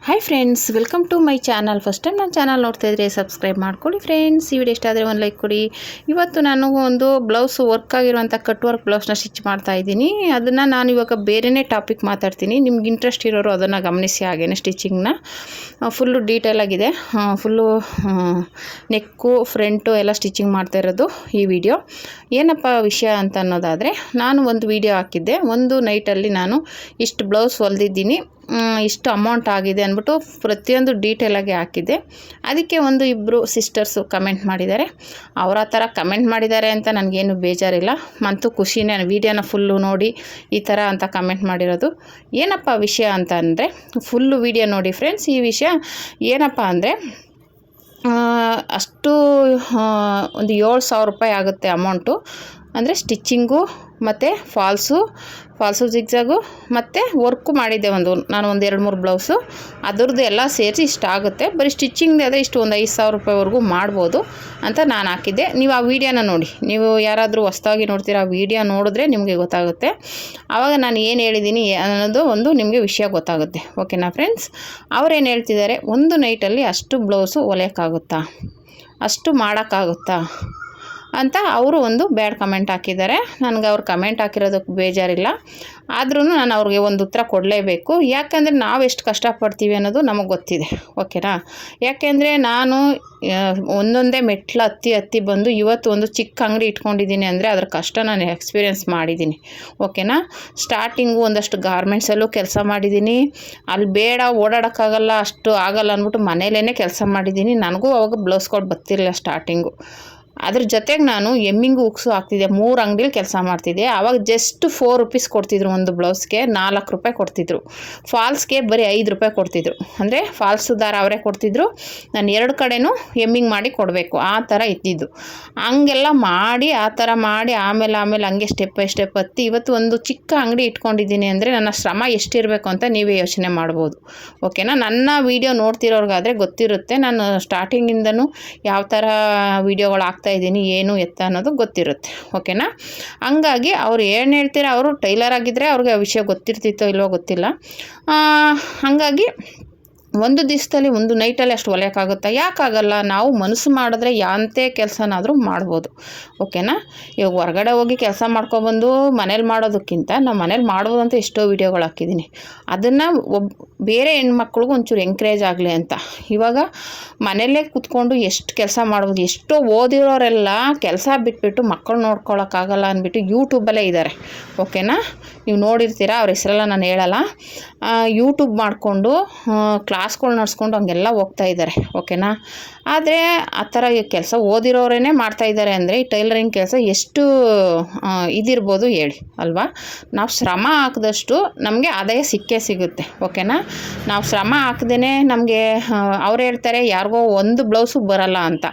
Hi friends, welcome to my channel. First time ನನ್ನ channel ನೋಡ್ತಾ ಇದ್ದರೆ ಸಬ್ಸ್ಕ್ರೈಬ್ ಮಾಡ್ಕೊಳ್ಳಿ ಫ್ರೆಂಡ್ಸ್. ಈ ವಿಡಿಯೋ ಇಷ್ಟ ಆದರೆ ಒಂದು ಲೈಕ್ ಕೊಡಿ. ಇವತ್ತು ನಾನು ಒಂದು ಬ್ಲೌಸ್ ವರ್ಕ್ ಆಗಿರುವಂಥ ಕಟ್ ವರ್ಕ್ ಬ್ಲೌಸ್ನ ಸ್ಟಿಚ್ ಮಾಡ್ತಾ ಇದ್ದೀನಿ. ಅದನ್ನು ನಾನು ಇವಾಗ ಬೇರೆಯೇ ಟಾಪಿಕ್ ಮಾತಾಡ್ತೀನಿ. ನಿಮ್ಗೆ ಇಂಟ್ರೆಸ್ಟ್ ಇರೋರು ಅದನ್ನು ಗಮನಿಸಿ. ಹಾಗೇನೆ ಸ್ಟಿಚಿಂಗ್ನ ಫುಲ್ಲು ಡೀಟೇಲ್ ಆಗಿದೆ. ಫುಲ್ಲು ನೆಕ್ಕು ಫ್ರಂಟು ಎಲ್ಲ ಸ್ಟಿಚಿಂಗ್ ಮಾಡ್ತಾ ಇರೋದು ಈ ವಿಡಿಯೋ. ಏನಪ್ಪ ವಿಷಯ ಅಂತ ಅನ್ನೋದಾದರೆ, ನಾನು ಒಂದು ವಿಡಿಯೋ ಹಾಕಿದ್ದೆ. ಒಂದು ನೈಟಲ್ಲಿ ನಾನು ಇಷ್ಟು ಬ್ಲೌಸ್ ಹೊಲ್ದಿದ್ದೀನಿ, ಇಷ್ಟು ಅಮೌಂಟ್ ಆಗಿದೆ ಅಂದ್ಬಿಟ್ಟು ಪ್ರತಿಯೊಂದು ಡೀಟೇಲಾಗಿ ಹಾಕಿದ್ದೆ. ಅದಕ್ಕೆ ಒಂದು ಇಬ್ಬರು ಸಿಸ್ಟರ್ಸು ಕಮೆಂಟ್ ಮಾಡಿದ್ದಾರೆ. ಅವ್ರು ಆ ಥರ ಕಮೆಂಟ್ ಮಾಡಿದ್ದಾರೆ ಅಂತ ನನಗೇನು ಬೇಜಾರಿಲ್ಲ, ಮಂತು ಖುಷಿನೇ. ವೀಡಿಯೋನ ಫುಲ್ಲು ನೋಡಿ ಈ ಥರ ಅಂತ ಕಮೆಂಟ್ ಮಾಡಿರೋದು. ಏನಪ್ಪ ವಿಷಯ ಅಂತ ಅಂದರೆ, ಫುಲ್ಲು ವೀಡಿಯೋ ನೋಡಿ ಫ್ರೆಂಡ್ಸ್. ಈ ವಿಷಯ ಏನಪ್ಪ ಅಂದರೆ, ಅಷ್ಟು ಒಂದು 7,000 ರೂಪಾಯಿ ಆಗುತ್ತೆ ಅಮೌಂಟು. ಅಂದರೆ ಸ್ಟಿಚ್ಚಿಂಗು ಮತ್ತು ಫಾಲ್ಸು ಜಿಗ್ಜಾಗು ಮತ್ತು ವರ್ಕು ಮಾಡಿದ್ದೆ. ನಾನು ಒಂದು 2-3 ಬ್ಲೌಸು, ಅದರದ್ದು ಎಲ್ಲ ಸೇರಿಸಿ ಇಷ್ಟ ಆಗುತ್ತೆ. ಬರೀ ಸ್ಟಿಚ್ಚಿಂಗ್ದು ಅದೇ ಇಷ್ಟು ಒಂದು 5,000 ರೂಪಾಯಿವರೆಗೂ ಮಾಡ್ಬೋದು ಅಂತ ನಾನು ಹಾಕಿದ್ದೆ. ನೀವು ಆ ವಿಡಿಯೋನ ನೋಡಿ. ನೀವು ಯಾರಾದರೂ ಹೊಸ್ದಾಗಿ ನೋಡ್ತೀರಾ, ಆ ವಿಡಿಯೋ ನೋಡಿದ್ರೆ ನಿಮಗೆ ಗೊತ್ತಾಗುತ್ತೆ. ಆವಾಗ ನಾನು ಏನು ಹೇಳಿದ್ದೀನಿ ಅನ್ನೋದು ಒಂದು ನಿಮಗೆ ವಿಷಯ ಗೊತ್ತಾಗುತ್ತೆ. ಓಕೆನಾ ಫ್ರೆಂಡ್ಸ್? ಅವ್ರೇನು ಹೇಳ್ತಿದ್ದಾರೆ, ಒಂದು ನೈಟಲ್ಲಿ ಅಷ್ಟು ಬ್ಲೌಸು ಹೊಲಿಯೋಕ್ಕಾಗುತ್ತಾ, ಅಷ್ಟು ಮಾಡೋಕ್ಕಾಗುತ್ತಾ ಅಂತ ಅವರು ಒಂದು ಬ್ಯಾಡ್ ಕಮೆಂಟ್ ಹಾಕಿದ್ದಾರೆ. ನನಗೆ ಅವ್ರು ಕಮೆಂಟ್ ಹಾಕಿರೋದಕ್ಕೆ ಬೇಜಾರಿಲ್ಲ, ಆದ್ರೂ ನಾನು ಅವ್ರಿಗೆ ಒಂದು ಉತ್ತರ ಕೊಡಲೇಬೇಕು. ಯಾಕೆಂದರೆ ನಾವು ಎಷ್ಟು ಕಷ್ಟಪಡ್ತೀವಿ ಅನ್ನೋದು ನಮಗೆ ಗೊತ್ತಿದೆ. ಓಕೆನಾ? ಯಾಕೆಂದರೆ ನಾನು ಒಂದೊಂದೇ ಮೆಟ್ಲು ಹತ್ತಿ ಬಂದು ಇವತ್ತು ಒಂದು ಚಿಕ್ಕ ಅಂಗಡಿ ಇಟ್ಕೊಂಡಿದ್ದೀನಿ ಅಂದರೆ ಅದರ ಕಷ್ಟ ನಾನು ಎಕ್ಸ್ಪೀರಿಯೆನ್ಸ್ ಮಾಡಿದ್ದೀನಿ. ಓಕೆನಾ? ಸ್ಟಾರ್ಟಿಂಗು ಒಂದಷ್ಟು ಗಾರ್ಮೆಂಟ್ಸಲ್ಲೂ ಕೆಲಸ ಮಾಡಿದ್ದೀನಿ. ಅಲ್ಲಿ ಬೇಡ, ಓಡಾಡೋಕ್ಕಾಗಲ್ಲ, ಅಷ್ಟು ಆಗಲ್ಲ ಅಂದ್ಬಿಟ್ಟು ಮನೇಲೇ ಕೆಲಸ ಮಾಡಿದ್ದೀನಿ. ನನಗೂ ಅವಾಗ ಬ್ಲೌಸ್ ಕೊಟ್ಟು ಬರ್ತಿರಲಿಲ್ಲ ಸ್ಟಾರ್ಟಿಂಗು. ಅದ್ರ ಜೊತೆಗೆ ನಾನು ಎಮ್ಮಿಂಗು ಉಕ್ಸು ಹಾಕ್ತಿದ್ದೆ. 3 ಅಂಗಡಿಲಿ ಕೆಲಸ ಮಾಡ್ತಿದ್ದೆ. ಆವಾಗ ಜಸ್ಟ್ 4 ರೂಪೀಸ್ ಕೊಡ್ತಿದ್ರು ಒಂದು ಬ್ಲೌಸ್ಗೆ, 4 ರೂಪಾಯಿ ಕೊಡ್ತಿದ್ರು. ಫಾಲ್ಸ್ಗೆ ಬರೀ 5 ರೂಪಾಯಿ ಕೊಡ್ತಿದ್ರು. ಅಂದರೆ ಫಾಲ್ಸು ದಾರ ಅವರೇ ಕೊಡ್ತಿದ್ರು, ನಾನು 2 ಕಡೆನೂ ಎಮ್ಮಿಂಗ್ ಮಾಡಿ ಕೊಡಬೇಕು. ಆ ಥರ ಇದ್ದಿದ್ದು. ಹಂಗೆಲ್ಲ ಮಾಡಿ ಆ ಥರ ಮಾಡಿ ಆಮೇಲೆ ಹಂಗೆ ಸ್ಟೆಪ್ ಬೈ ಸ್ಟೆಪ್ ಹತ್ತಿ ಇವತ್ತು ಒಂದು ಚಿಕ್ಕ ಅಂಗಡಿ ಇಟ್ಕೊಂಡಿದ್ದೀನಿ ಅಂದರೆ ನನ್ನ ಶ್ರಮ ಎಷ್ಟಿರಬೇಕು ಅಂತ ನೀವೇ ಯೋಚನೆ ಮಾಡ್ಬೋದು. ಓಕೆನಾ? ನನ್ನ ವೀಡಿಯೋ ನೋಡ್ತಿರೋರ್ಗಾದರೆ ಗೊತ್ತಿರುತ್ತೆ, ನಾನು ಸ್ಟಾರ್ಟಿಂಗಿಂದನೂ ಯಾವ ಥರ ವೀಡಿಯೋಗಳು ಇದ್ದೀನಿ, ಏನು ಎತ್ತ ಅನ್ನೋದು ಗೊತ್ತಿರುತ್ತೆ. ಓಕೆನಾ? ಹಂಗಾಗಿ ಅವ್ರು ಏನು ಹೇಳ್ತೀರಾ, ಅವರು ಟೈಲರ್ ಆಗಿದ್ದರೆ ಅವ್ರಿಗೆ ಆ ವಿಷಯ ಗೊತ್ತಿರ್ತಿತ್ತೋ ಇಲ್ವೋ ಗೊತ್ತಿಲ್ಲ. ಹಾಗಾಗಿ ಒಂದು ದಿವಸದಲ್ಲಿ ಒಂದು ನೈಟಲ್ಲಿ ಅಷ್ಟು ಹೊಲಿಯೋಕ್ಕಾಗುತ್ತಾ? ಯಾಕಾಗಲ್ಲ? ನಾವು ಮನಸ್ಸು ಮಾಡಿದ್ರೆ ಯಾಂತೆ ಕೆಲಸನಾದರೂ ಮಾಡ್ಬೋದು. ಓಕೆನಾ? ಇವಾಗ ಹೊರಗಡೆ ಹೋಗಿ ಕೆಲಸ ಮಾಡ್ಕೊಬಂದು ಮನೇಲಿ ಮಾಡೋದಕ್ಕಿಂತ ನಾವು ಮನೇಲಿ ಮಾಡ್ಬೋದು ಅಂತ ಎಷ್ಟೋ ವೀಡಿಯೋಗಳು ಹಾಕಿದ್ದೀನಿ. ಅದನ್ನು ಬೇರೆ ಹೆಣ್ಮಕ್ಳಿಗೂ ಒಂಚೂರು ಎಂಕರೇಜ್ ಆಗಲಿ ಅಂತ. ಇವಾಗ ಮನೆಯಲ್ಲೇ ಕೂತ್ಕೊಂಡು ಎಷ್ಟು ಕೆಲಸ ಮಾಡ್ಬೋದು. ಎಷ್ಟೋ ಓದಿರೋರೆಲ್ಲ ಕೆಲಸ ಬಿಟ್ಬಿಟ್ಟು ಮಕ್ಕಳು ನೋಡ್ಕೊಳಕ್ಕಾಗಲ್ಲ ಅಂದ್ಬಿಟ್ಟು ಯೂಟ್ಯೂಬಲ್ಲೇ ಇದ್ದಾರೆ. ಓಕೆನಾ? ನೀವು ನೋಡಿರ್ತೀರ, ಅವ್ರ ಹೆಸರೆಲ್ಲ ನಾನು ಹೇಳಲ್ಲ. ಯೂಟ್ಯೂಬ್ ಮಾಡಿಕೊಂಡು ಕ್ಲಾಸ್ಗಳು ನಡೆಸ್ಕೊಂಡು ಹಂಗೆಲ್ಲ ಹೋಗ್ತಾ ಇದ್ದಾರೆ. ಓಕೆನಾ? ಆದರೆ ಆ ಥರ ಕೆಲಸ ಓದಿರೋರೇ ಮಾಡ್ತಾಯಿದ್ದಾರೆ ಅಂದರೆ ಈ ಟೈಲರಿಂಗ್ ಕೆಲಸ ಎಷ್ಟು ಇದಿರ್ಬೋದು ಹೇಳಿ ಅಲ್ವಾ? ನಾವು ಶ್ರಮ ಹಾಕಿದಷ್ಟು ನಮಗೆ ಆದಾಯ ಸಿಗುತ್ತೆ. ಓಕೆನಾ? ನಾವು ಶ್ರಮ ಹಾಕ್ದೇ ನಮಗೆ ಅವ್ರು ಹೇಳ್ತಾರೆ ಯಾರಿಗೋ ಒಂದು ಬ್ಲೌಸು ಬರಲ್ಲ ಅಂತ.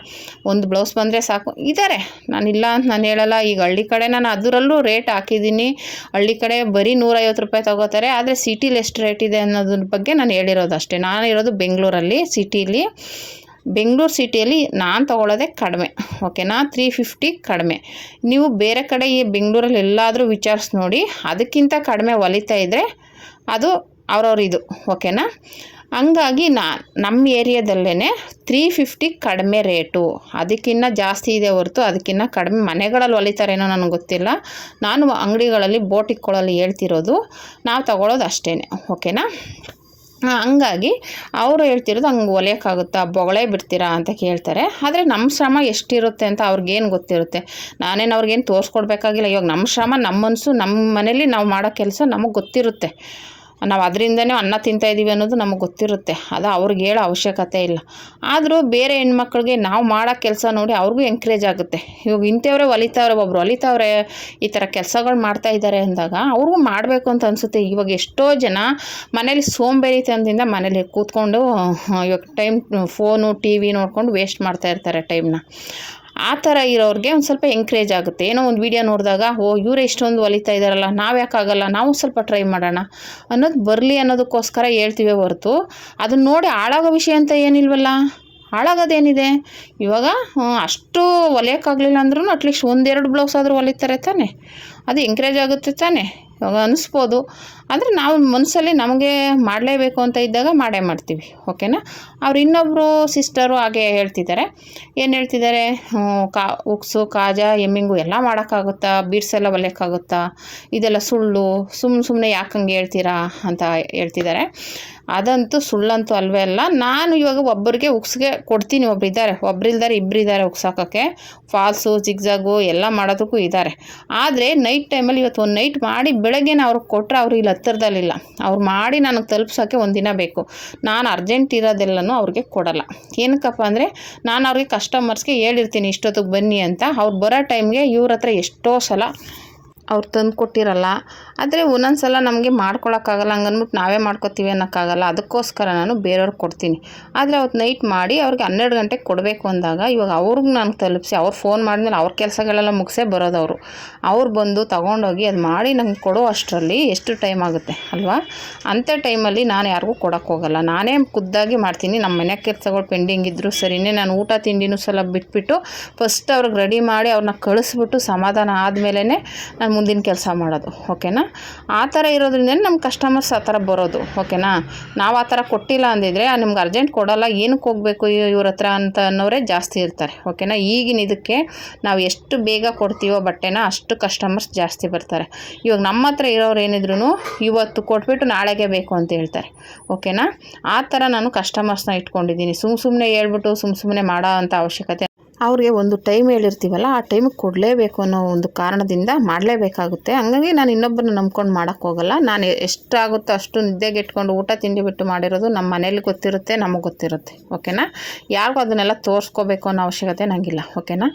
ಒಂದು ಬ್ಲೌಸ್ ಬಂದರೆ ಸಾಕು. ಇದ್ದಾರೆ, ನಾನಿಲ್ಲ ಅಂತ ನಾನು ಹೇಳಲ್ಲ. ಈಗ ಹಳ್ಳಿ ಕಡೆ ನಾನು ಅದರಲ್ಲೂ ರೇಟ್ ಹಾಕಿದ್ದೀನಿ. ಹಳ್ಳಿ ಕಡೆ ಬರೀ 150 ರೂಪಾಯಿ ತೊಗೋತಾರೆ. ಆದರೆ ಸಿಟಿಲಿ ಎಷ್ಟು ರೇಟ್ ಇದೆ ಅನ್ನೋದ್ರ ಬಗ್ಗೆ ನಾನು ಹೇಳಿರೋದು ಅಷ್ಟೇ. ನಾನಿರೋದು ಬೆಂಗಳೂರಲ್ಲಿ, ಬೆಂಗಳೂರು ಸಿಟಿಯಲ್ಲಿ ನಾನು ತೊಗೊಳ್ಳೋದೇ ಕಡಿಮೆ. ಓಕೆನಾ? 350 ಕಡಿಮೆ. ನೀವು ಬೇರೆ ಕಡೆ ಈ ಬೆಂಗಳೂರಲ್ಲಿ ಎಲ್ಲಾದರೂ ವಿಚಾರಿಸಿ ನೋಡಿ, ಅದಕ್ಕಿಂತ ಕಡಿಮೆ ಹೊಲಿತಾ ಇದ್ದರೆ ಅದು ಇದು. ಓಕೆನಾ? ಹಂಗಾಗಿ ನಮ್ಮ ಏರಿಯಾದಲ್ಲೇ 350 ಕಡಿಮೆ ರೇಟು. ಅದಕ್ಕಿಂತ ಜಾಸ್ತಿ ಇದೆ ಹೊರತು ಅದಕ್ಕಿಂತ ಕಡಿಮೆ ಮನೆಗಳಲ್ಲಿ ಹೊಲಿತಾರೇನೋ ನನಗೆ ಗೊತ್ತಿಲ್ಲ. ನಾನು ಅಂಗಡಿಗಳಲ್ಲಿ ಬೋಟಿಕ್ಗಳಲ್ಲಿ ಹೇಳ್ತಿರೋದು, ನಾವು ತೊಗೊಳ್ಳೋದು ಅಷ್ಟೇ. ಓಕೆನಾ? ಹಂಗಾಗಿ ಅವರು ಹೇಳ್ತಿರೋದು ಹಂಗೆ ಹೊಲಿಯೋಕ್ಕಾಗುತ್ತಾ, ಬೊಗಳೆ ಬಿಡ್ತೀರಾ ಅಂತ ಕೇಳ್ತಾರೆ. ಆದರೆ ನಮ್ಮ ಶ್ರಮ ಎಷ್ಟಿರುತ್ತೆ ಅಂತ ಅವ್ರಿಗೇನು ಗೊತ್ತಿರುತ್ತೆ. ನಾನೇನು ಅವ್ರಿಗೇನು ತೋರಿಸ್ಕೊಡ್ಬೇಕಾಗಿಲ್ಲ. ಇವಾಗ ನಮ್ಮ ಶ್ರಮ, ನಮ್ಮ ಮನಸ್ಸು, ನಮ್ಮ ಮನೇಲಿ ನಾವು ಮಾಡೋ ಕೆಲಸ ನಮಗೆ ಗೊತ್ತಿರುತ್ತೆ. ನಾವು ಅದರಿಂದನೇ ಅನ್ನ ತಿಂತಾಯಿದ್ದೀವಿ ಅನ್ನೋದು ನಮಗೆ ಗೊತ್ತಿರುತ್ತೆ. ಅದು ಅವ್ರಿಗೆ ಹೇಳೋ ಅವಶ್ಯಕತೆ ಇಲ್ಲ. ಆದರೂ ಬೇರೆ ಹೆಣ್ಮಕ್ಳಿಗೆ ನಾವು ಮಾಡೋ ಕೆಲಸ ನೋಡಿ ಅವ್ರಿಗೂ ಎಂಕರೇಜ್ ಆಗುತ್ತೆ. ಇವಾಗ ಇಂಥವ್ರೆ ಒಬ್ರು ಹೊಲಿತಾವ್ರೆ, ಈ ಥರ ಕೆಲಸಗಳು ಮಾಡ್ತಾಯಿದ್ದಾರೆ ಅಂದಾಗ ಅವ್ರಿಗೂ ಮಾಡಬೇಕು ಅಂತ ಅನಿಸುತ್ತೆ. ಇವಾಗ ಎಷ್ಟೋ ಜನ ಮನೇಲಿ ಸೋಂಬೇರಿತನದಿಂದ ಮನೇಲಿ ಕೂತ್ಕೊಂಡು ಇವಾಗ ಫೋನು TV ನೋಡ್ಕೊಂಡು ವೇಸ್ಟ್ ಮಾಡ್ತಾಯಿರ್ತಾರೆ ಟೈಮ್ನ. ಆ ಥರ ಇರೋರಿಗೆ ಒಂದು ಸ್ವಲ್ಪ ಎಂಕರೇಜ್ ಆಗುತ್ತೆ. ಏನೋ ಒಂದು ವೀಡಿಯೋ ನೋಡಿದಾಗ, ಇವರೇ ಇಷ್ಟೊಂದು ಹೊಲಿತಾ ಇದ್ದಾರಲ್ಲ, ನಾವು ಯಾಕಾಗಲ್ಲ, ನಾವು ಸ್ವಲ್ಪ ಟ್ರೈ ಮಾಡೋಣ ಅನ್ನೋದು ಬರಲಿ ಅನ್ನೋದಕ್ಕೋಸ್ಕರ ಹೇಳ್ತೀವಿ ಹೊರತು ಅದನ್ನ ನೋಡಿ ಹಾಳಾಗೋ ವಿಷಯ ಅಂತ ಏನಿಲ್ವಲ್ಲ. ಹಾಳಾಗೋದೇನಿದೆ? ಇವಾಗ ಅಷ್ಟು ಹೊಲಿಯೋಕ್ಕಾಗಲಿಲ್ಲ ಅಂದ್ರೂ ಅಟ್ಲೀಸ್ಟ್ 1-2 ಬ್ಲೌಸ್ ಆದರೂ ಹೊಲಿತಾರೆ ತಾನೆ. ಅದು ಎಂಕರೇಜ್ ಆಗುತ್ತೆ ತಾನೆ. ಇವಾಗ ಅನ್ನಿಸ್ಬೋದು. ಆದರೆ ನಾವು ಮನಸ್ಸಲ್ಲಿ ನಮಗೆ ಮಾಡಲೇಬೇಕು ಅಂತ ಇದ್ದಾಗ ಮಾಡೇ ಮಾಡ್ತೀವಿ. ಓಕೆನಾ. ಅವ್ರು ಇನ್ನೊಬ್ಬರು ಸಿಸ್ಟರು ಹಾಗೆ ಹೇಳ್ತಿದ್ದಾರೆ. ಏನು ಹೇಳ್ತಿದ್ದಾರೆ, ಉಕ್ಸು ಕಾಜಾ ಎಮ್ಮಿಂಗು ಎಲ್ಲ ಮಾಡೋಕ್ಕಾಗುತ್ತಾ, ಬೀಡ್ಸ್ ಎಲ್ಲ ಹೊಲಿಯೋಕ್ಕಾಗುತ್ತಾ, ಇದೆಲ್ಲ ಸುಳ್ಳು, ಸುಮ್ಮನೆ ಯಾಕೆ ಹಂಗೆ ಹೇಳ್ತೀರಾ ಅಂತ ಹೇಳ್ತಿದ್ದಾರೆ. ಅದಂತೂ ಸುಳ್ಳಂತೂ ಅಲ್ವೇ ಅಲ್ಲ. ನಾನು ಇವಾಗ ಒಬ್ಬರಿಗೆ ಉಕ್ಸ್ಗೆ ಕೊಡ್ತೀನಿ, ಒಬ್ಬರಿಲ್ದಾರೆ ಇಬ್ಬರಿದ್ದಾರೆ ಉಕ್ಸಾಕೋಕ್ಕೆ, ಫಾಲ್ಸು ಜಿಗ್ಜಾಗು ಎಲ್ಲ ಮಾಡೋದಕ್ಕೂ ಇದ್ದಾರೆ. ಆದರೆ ನೈಟ್ ಟೈಮಲ್ಲಿ ಇವತ್ತು ಒಂದು ನೈಟ್ ಮಾಡಿ ಬೆಳಗ್ಗೆ ಅವ್ರಿಗೆ ಕೊಟ್ಟರೆ ಅವ್ರು ಇಲ್ಲಿ ಹತ್ತಿರದಲ್ಲಿಲ್ಲ, ಅವ್ರು ಮಾಡಿ ನನಗೆ ತಲುಪ್ಸೋಕ್ಕೆ ಒಂದಿನ ಬೇಕು. ನಾನು ಅರ್ಜೆಂಟ್ ಇರೋದೆಲ್ಲನೂ ಅವ್ರಿಗೆ ಕೊಡಲ್ಲ. ಏನಕ್ಕಪ್ಪ ಅಂದರೆ ನಾನು ಅವ್ರಿಗೆ ಕಸ್ಟಮರ್ಸ್ಗೆ ಹೇಳಿರ್ತೀನಿ ಇಷ್ಟೊತ್ತಿಗೆ ಬನ್ನಿ ಅಂತ. ಅವ್ರು ಬರೋ ಟೈಮ್ಗೆ ಇವ್ರ ಹತ್ರ ಎಷ್ಟೋ ಸಲ ಅವ್ರು ತಂದು ಕೊಟ್ಟಿರಲ್ಲ. ಆದರೆ ಒಂದೊಂದು ಸಲ ನಮಗೆ ಮಾಡ್ಕೊಳಕ್ಕಾಗಲ್ಲ, ಹಂಗನ್ಬಿಟ್ಟು ನಾವೇ ಮಾಡ್ಕೊತೀವಿ ಅನ್ನೋಕ್ಕಾಗಲ್ಲ. ಅದಕ್ಕೋಸ್ಕರ ನಾನು ಬೇರೆಯವ್ರಿಗೆ ಕೊಡ್ತೀನಿ. ಆದರೆ ಅವತ್ತು ನೈಟ್ ಮಾಡಿ ಅವ್ರಿಗೆ 12 ಗಂಟೆಗೆ ಕೊಡಬೇಕು ಅಂದಾಗ ಇವಾಗ ಅವ್ರಿಗೆ ನಾನು ತಲುಪಿಸಿ ಅವ್ರು ಫೋನ್ ಮಾಡಿದ್ಮೇಲೆ ಅವ್ರ ಕೆಲಸಗಳೆಲ್ಲ ಮುಗಿಸೇ ಬರೋದವರು. ಅವ್ರು ಬಂದು ತೊಗೊಂಡೋಗಿ ಅದು ಮಾಡಿ ನಂಗೆ ಕೊಡೋ ಅಷ್ಟರಲ್ಲಿ ಎಷ್ಟು ಟೈಮ್ ಆಗುತ್ತೆ ಅಲ್ವಾ. ಅಂಥ ಟೈಮಲ್ಲಿ ನಾನು ಯಾರಿಗೂ ಕೊಡೋಕ್ಕೆ ಹೋಗಲ್ಲ, ನಾನೇ ಖುದ್ದಾಗಿ ಮಾಡ್ತೀನಿ. ನಮ್ಮ ಮನೆ ಕೆಲಸಗಳು ಪೆಂಡಿಂಗ್ ಇದ್ದರೂ ಸರಿಯೇ ನಾನು ಊಟ ತಿಂಡಿನೂ ಸಲ ಬಿಟ್ಬಿಟ್ಟು ಫಸ್ಟ್ ಅವ್ರಿಗೆ ರೆಡಿ ಮಾಡಿ ಅವ್ರನ್ನ ಕಳಿಸ್ಬಿಟ್ಟು ಸಮಾಧಾನ ಆದಮೇಲೆ ನಾನು ಮುಂದಿನ ಕೆಲಸ ಮಾಡೋದು. ಓಕೆನಾ. ಆ ಥರ ಇರೋದ್ರಿಂದ ನಮ್ಮ ಕಸ್ಟಮರ್ಸ್ ಆ ಥರ ಬರೋದು. ಓಕೆನಾ. ನಾವು ಆ ಥರ ಕೊಟ್ಟಿಲ್ಲ ಅಂದಿದ್ರೆ ನಿಮ್ಗೆ ಅರ್ಜೆಂಟ್ ಕೊಡೋಲ್ಲ, ಏನಕ್ಕೆ ಹೋಗಬೇಕು ಇವ್ರ ಹತ್ರ ಅಂತ ಅನ್ನೋರೇ ಜಾಸ್ತಿ ಇರ್ತಾರೆ. ಓಕೆನಾ. ಈಗಿನ ಇದಕ್ಕೆ ನಾವು ಎಷ್ಟು ಬೇಗ ಕೊಡ್ತೀವೋ ಬಟ್ಟೆನ ಅಷ್ಟು ಕಸ್ಟಮರ್ಸ್ ಜಾಸ್ತಿ ಬರ್ತಾರೆ. ಇವಾಗ ನಮ್ಮ ಹತ್ರ ಇರೋರು ಏನಿದ್ರು ಇವತ್ತು ಕೊಟ್ಬಿಟ್ಟು ನಾಳೆಗೆ ಬೇಕು ಅಂತ ಹೇಳ್ತಾರೆ. ಓಕೆನಾ. ಆ ಥರ ನಾನು ಕಸ್ಟಮರ್ಸ್ನ ಇಟ್ಕೊಂಡಿದ್ದೀನಿ. ಸುಮ್ಮನೆ ಹೇಳ್ಬಿಟ್ಟು ಸುಮ್ಮನೆ ಮಾಡೋ ಅಂಥ ಅವಶ್ಯಕತೆ ಅವ್ರಿಗೆ ಒಂದು ಟೈಮ್ ಹೇಳಿರ್ತೀವಲ್ಲ, ಆ ಟೈಮಿಗೆ ಕೊಡಲೇಬೇಕು ಅನ್ನೋ ಒಂದು ಕಾರಣದಿಂದ ಮಾಡಲೇಬೇಕಾಗುತ್ತೆ. ಹಂಗಾಗಿ ನಾನು ಇನ್ನೊಬ್ಬರನ್ನ ನಂಬ್ಕೊಂಡು ಮಾಡೋಕ್ಕೆ ಹೋಗಲ್ಲ. ನಾನು ಎಷ್ಟಾಗುತ್ತೋ ಅಷ್ಟು ನಿದ್ದೆಗೆಟ್ಕೊಂಡು ಊಟ ತಿಂಡಿ ಬಿಟ್ಟು ಮಾಡಿರೋದು ನಮ್ಮ ಮನೇಲಿ ಗೊತ್ತಿರುತ್ತೆ, ನಮಗೆ ಗೊತ್ತಿರುತ್ತೆ. ಓಕೆನಾ. ಯಾರಿಗೂ ಅದನ್ನೆಲ್ಲ ತೋರಿಸ್ಕೋಬೇಕು ಅನ್ನೋ ಅವಶ್ಯಕತೆ ನನಗಿಲ್ಲ. ಓಕೆನಾ.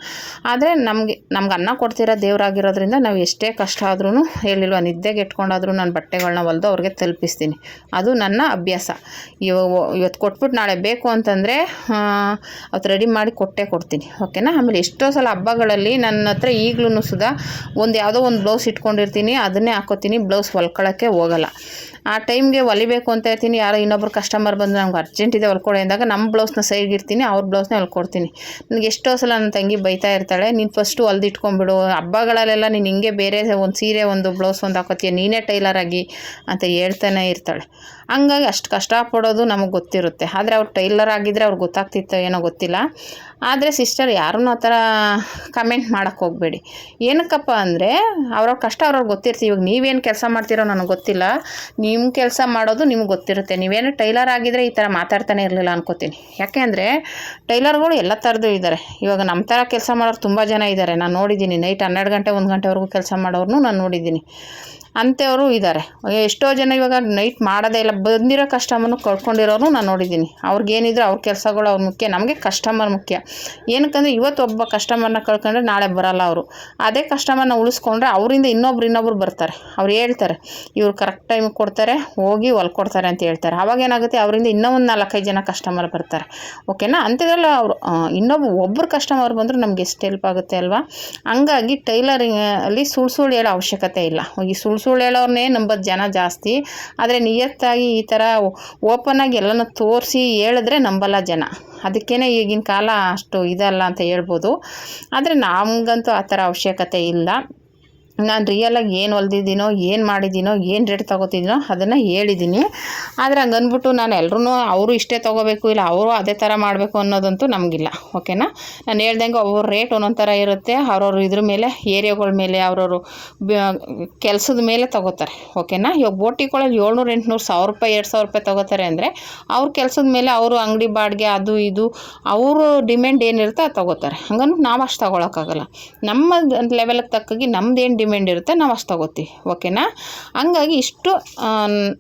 ಆದರೆ ನಮಗೆ ಅನ್ನ ಕೊಡ್ತಿರೋ ದೇವರಾಗಿರೋದ್ರಿಂದ ನಾವು ಎಷ್ಟೇ ಕಷ್ಟ ಆದ್ರೂ ಹೇಳಿಲ್ವ, ನಿದ್ದೆಗೆಟ್ಕೊಂಡಾದ್ರೂ ನಾನು ಬಟ್ಟೆಗಳನ್ನ ಹೊಲಿದು ಅವ್ರಿಗೆ ತಲುಪಿಸ್ತೀನಿ. ಅದು ನನ್ನ ಅಭ್ಯಾಸ. ಇವತ್ತು ಕೊಟ್ಬಿಟ್ಟು ನಾಳೆ ಬೇಕು ಅಂತಂದರೆ ಅವತ್ತು ರೆಡಿ ಮಾಡಿ ಕೊಡ್ತೀನಿ. ಓಕೆನಾ. ಆಮೇಲೆ ಎಷ್ಟೋ ಸಲ ಹಬ್ಬಗಳಲ್ಲಿ ನನ್ನ ಹತ್ರ ಈಗಲೂ ಸುಧಾ ಯಾವುದೋ ಒಂದು ಬ್ಲೌಸ್ ಇಟ್ಕೊಂಡಿರ್ತೀನಿ, ಅದನ್ನೇ ಹಾಕೋತೀನಿ, ಬ್ಲೌಸ್ ಹೊಲ್ಕೊಳ್ಳೋಕ್ಕೆ ಹೋಗಲ್ಲ. ಆ ಟೈಮ್ಗೆ ಹೊಲಿಬೇಕು ಅಂತ ಇರ್ತೀನಿ. ಯಾರೋ ಇನ್ನೊಬ್ರು ಕಸ್ಟಮರ್ ಬಂದು ನಮ್ಗೆ ಅರ್ಜೆಂಟ್ ಇದೆ ಹೊಲ್ಕೊಡಿ ಅಂದಾಗ ನಮ್ಮ ಬ್ಲೌಸ್ನ ಸೈಡ್ಗೆ ಇರ್ತೀನಿ, ಅವ್ರ ಬ್ಲೌಸ್ನ ಹೊಲ್ಕೊಡ್ತೀನಿ. ನನಗೆ ಎಷ್ಟೋ ಸಲ ನನ್ನ ತಂಗಿ ಬೈತಾ ಇರ್ತಾಳೆ, ನೀನು ಫಸ್ಟು ಹೊಲ್ದಿಟ್ಕೊಂಡ್ಬಿಡು, ಹಬ್ಬಗಳಲ್ಲೆಲ್ಲ ನೀನು ಹಿಂಗೆ ಬೇರೆ ಒಂದು ಸೀರೆ ಒಂದು ಬ್ಲೌಸ್ ಒಂದು ಹಾಕೋತೀಯ, ನೀನೇ ಟೈಲರ್ ಆಗಿ ಅಂತ ಹೇಳ್ತಾನೆ ಇರ್ತಾಳೆ. ಹಂಗಾಗಿ ಅಷ್ಟು ಕಷ್ಟಪಡೋದು ನಮಗೆ ಗೊತ್ತಿರುತ್ತೆ. ಆದರೆ ಅವ್ರು ಟೈಲರ್ ಆಗಿದ್ದರೆ ಅವ್ರಿಗೆ ಗೊತ್ತಾಗ್ತಿತ್ತೋ ಏನೋ ಗೊತ್ತಿಲ್ಲ. ಆದರೆ ಸಿಸ್ಟರ್ ಯಾರೂ ಆ ಥರ ಕಮೆಂಟ್ ಮಾಡೋಕ್ಕೆ ಹೋಗಬೇಡಿ. ಏನಕ್ಕಪ್ಪ ಅಂದರೆ ಅವ್ರವ್ರ ಕಷ್ಟ ಅವ್ರವ್ರಿಗೆ ಗೊತ್ತಿರ್ತೀವಿ. ಇವಾಗ ನೀವೇನು ಕೆಲಸ ಮಾಡ್ತೀರೋ ನನಗೆ ಗೊತ್ತಿಲ್ಲ, ನಿಮ್ಮ ಕೆಲಸ ಮಾಡೋದು ನಿಮ್ಗೆ ಗೊತ್ತಿರುತ್ತೆ. ನೀವೇನು ಟೈಲರ್ ಆಗಿದ್ದರೆ ಈ ಥರ ಮಾತಾಡ್ತಾನೆ ಇರಲಿಲ್ಲ ಅನ್ಕೋತೀನಿ. ಯಾಕೆ ಅಂದರೆ ಟೈಲರ್ಗಳು ಎಲ್ಲ ಥರದ್ದು ಇದ್ದಾರೆ. ಇವಾಗ ನಮ್ಮ ಥರ ಕೆಲಸ ಮಾಡೋರು ತುಂಬ ಜನ ಇದ್ದಾರೆ, ನಾನು ನೋಡಿದ್ದೀನಿ. ನೈಟ್ 12 ಗಂಟೆ 1 ಗಂಟೆವರೆಗೂ ಕೆಲಸ ಮಾಡೋರನ್ನೂ ನಾನು ನೋಡಿದ್ದೀನಿ. ಅಂಥವರು ಇದ್ದಾರೆ. ಎಷ್ಟೋ ಜನ ಇವಾಗ ನೈಟ್ ಮಾಡೋದೇ ಇಲ್ಲ, ಬಂದಿರೋ ಕಸ್ಟಮರ್ನು ಕಳ್ಕೊಂಡಿರೋರು ನಾನು ನೋಡಿದ್ದೀನಿ. ಅವ್ರಿಗೇನಿದ್ರು ಅವ್ರ ಕೆಲಸಗಳು ಅವ್ರು ಮುಖ್ಯ, ನಮಗೆ ಕಸ್ಟಮರ್ ಮುಖ್ಯ. ಏನಕ್ಕಂದರೆ ಇವತ್ತು ಒಬ್ಬ ಕಸ್ಟಮರ್ನ ಕಳ್ಕೊಂಡ್ರೆ ನಾಳೆ ಬರೋಲ್ಲ ಅವರು. ಅದೇ ಕಸ್ಟಮರ್ನ ಉಳಿಸ್ಕೊಂಡ್ರೆ ಅವರಿಂದ ಇನ್ನೊಬ್ರು ಬರ್ತಾರೆ. ಅವ್ರು ಹೇಳ್ತಾರೆ ಇವ್ರು ಕರೆಕ್ಟ್ ಟೈಮಿಗೆ ಕೊಡ್ತಾರೆ, ಹೋಗಿ ಹೊಲ್ಕೊಡ್ತಾರೆ ಅಂತ ಹೇಳ್ತಾರೆ. ಅವಾಗ ಏನಾಗುತ್ತೆ, ಅವರಿಂದ ಇನ್ನೂ ಒಂದು 4-5 ಜನ ಕಸ್ಟಮರ್ ಬರ್ತಾರೆ. ಓಕೆನಾ. ಅಂಥದ್ರಲ್ಲ ಅವರು ಒಬ್ಬರು ಕಸ್ಟಮರ್ ಬಂದರೂ ನಮ್ಗೆ ಎಷ್ಟು ಹೆಲ್ಪ್ ಆಗುತ್ತೆ ಅಲ್ವಾ. ಹಂಗಾಗಿ ಟೈಲರಿಂಗ್ ಅಲ್ಲಿ ಸುಳ್ಳು ಹೇಳೋ ಅವಶ್ಯಕತೆ ಇಲ್ಲ. ಈ ಸುಳ್ಳು ಹೇಳೋರ್ನೇ ನಂಬೋದು ಜನ ಜಾಸ್ತಿ. ಆದರೆ ನಿಯತ್ತಾಗಿ ಈ ಥರ ಓಪನ್ನಾಗಿ ಎಲ್ಲನೂ ತೋರಿಸಿ ಹೇಳಿದ್ರೆ ನಂಬಲ್ಲ ಜನ. ಅದಕ್ಕೇ ಈಗಿನ ಕಾಲ ಅಷ್ಟು ಇದಲ್ಲ ಅಂತ ಹೇಳ್ಬೋದು. ಆದರೆ ನಮಗಂತೂ ಆ ಥರ ಅವಶ್ಯಕತೆ ಇಲ್ಲ. ನಾನು ರಿಯಲಾಗಿ ಏನು ಹೊಲ್ದಿದ್ದೀನೋ, ಏನು ಮಾಡಿದ್ದೀನೋ, ಏನು ರೇಟ್ ತೊಗೋತಿದ್ದೀನೋ ಅದನ್ನು ಹೇಳಿದ್ದೀನಿ. ಆದರೆ ಹಂಗೆ ಅಂದ್ಬಿಟ್ಟು ನಾನು ಎಲ್ಲರೂ ಅವರು ಇಷ್ಟೇ ತೊಗೋಬೇಕು, ಇಲ್ಲ ಅವರು ಅದೇ ಥರ ಮಾಡಬೇಕು ಅನ್ನೋದಂತೂ ನಮಗಿಲ್ಲ. ಓಕೆನಾ. ನಾನು ಹೇಳ್ದಂಗೆ ಅವ್ರ ರೇಟ್ ಒಂದೊಂದು ಥರ ಇರುತ್ತೆ. ಅವ್ರವ್ರು ಇದ್ರ ಮೇಲೆ ಏರಿಯಾಗಳ ಮೇಲೆ ಅವ್ರವರು ಕೆಲಸದ ಮೇಲೆ ತೊಗೋತಾರೆ. ಓಕೆನಾ. ಇವಾಗ ಬೋಟಿಗಳಲ್ಲಿ 700, 800, 1000 ರೂಪಾಯಿ 2000 ರೂಪಾಯಿ ತೊಗೋತಾರೆ ಅಂದರೆ ಅವ್ರ ಕೆಲಸದ ಮೇಲೆ ಅವರು ಅಂಗಡಿ ಬಾಡಿಗೆ ಅದು ಇದು ಅವರು ಡಿಮ್ಯಾಂಡ್ ಏನಿರುತ್ತೆ ಅದು ತೊಗೋತಾರೆ. ಹಂಗಂದ್ರೆ ನಾವು ಅಷ್ಟು ತೊಗೊಳಕ್ಕಾಗಲ್ಲ. ನಮ್ಮ ಲೆವೆಲ್ಗೆ ತಕ್ಕಾಗಿ ನಮ್ದೇನು ಡಿಮ್ಯಾಂಡ್ ಇರುತ್ತೆ ನಾವು ಅಷ್ಟು ತೊಗೋತೀವಿ. ಓಕೆನಾ. ಹಂಗಾಗಿ ಇಷ್ಟು